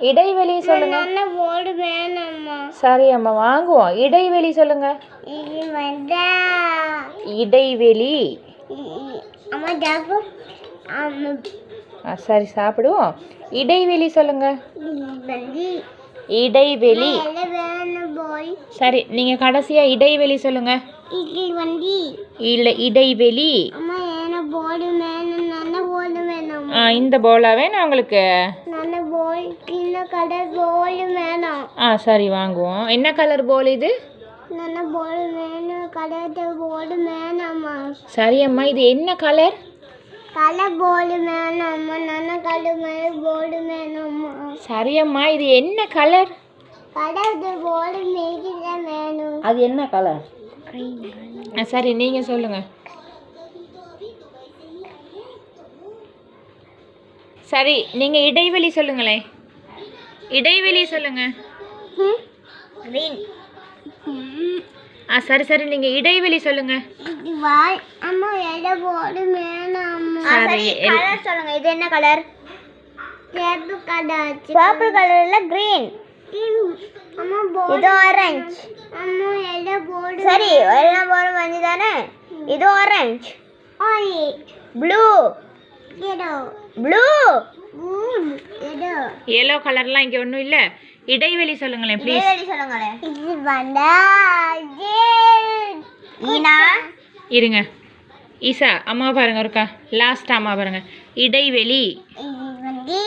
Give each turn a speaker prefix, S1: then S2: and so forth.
S1: இடைவெளி சொல்லுங்க.
S2: நல்ல போர்டு வேணும்மா.
S1: சரி அம்மா வாங்குவோம். இடைவெளி சொல்லுங்க.
S2: இது வந்து
S1: இடைவெளி.
S2: அம்மா ஜாபு.
S1: சரி சாப்பிடுவோம். இடைவெளி சொல்லுங்க.
S2: வந்து
S1: இடைவெளி.
S2: வேணும் போய்.
S1: சரி நீங்கள் கடைசியாக இடைவெளி சொல்லுங்க.
S2: இது வந்து
S1: இல்லை இடைவெளி.
S2: அம்மா என்ன போர்டு வேணும். நல்ல போர்டு வேணும்.
S1: இந்த போலா வேணும் உங்களுக்கு.
S2: நல்ல போல் சின்ன கலர் போல் வேணும்.
S1: சரி வாங்குவோம். என்ன கலர் போல் இது?
S2: நல்ல போல் வேணும். கலர் போர்டு வேணாம்மா.
S1: சரி அம்மா இது என்ன கலர்?
S2: கலர் போர்டு வேணாம்மா. நல்ல கலர் போர்டு வேணும்மா.
S1: சரி அம்மா இது என்ன கலர்?
S2: கலர் போர்டு மேகில வேணும்.
S1: அது என்ன கலர்? சரி நீங்கள் சொல்லுங்கள். சரி நீங்கள் இடைவெளி சொல்லுங்களேன். இடைவெளி சொல்லுங்க.
S2: கிரீன்.
S1: சரி சரி நீங்கள் இடைவெளி சொல்லுங்க.
S2: வாய் அம்மா எட போர்டு வேணாம்மா.
S1: சரி
S2: கலர் சொல்லுங்க. இது என்ன கலர்? Purple colour. பர்பிள் கலர்ல கிரீன். அம்மா போர்டு. இது ஆரஞ்சு. அம்மா எட போர்டு. சரி எல்லாம் போர்டு வந்து தானே. இது ஆரஞ்சு. ஆரஞ்சு. ப்ளூ. எடோ. ப்ளூ.
S1: எல்லோ கலர்லாம் இங்கே ஒன்றும் இல்லை. இடைவெளி சொல்லுங்களேன் ப்ளீஸ்.
S2: இடைவெளி சொல்லுங்களேன். இது வந்தா ஈனா.
S1: இருங்க ஈசா அம்மா பாருங்க ஒருக்கா. லாஸ்ட் அம்மா பாருங்க. இடைவெளி.
S2: இது வந்து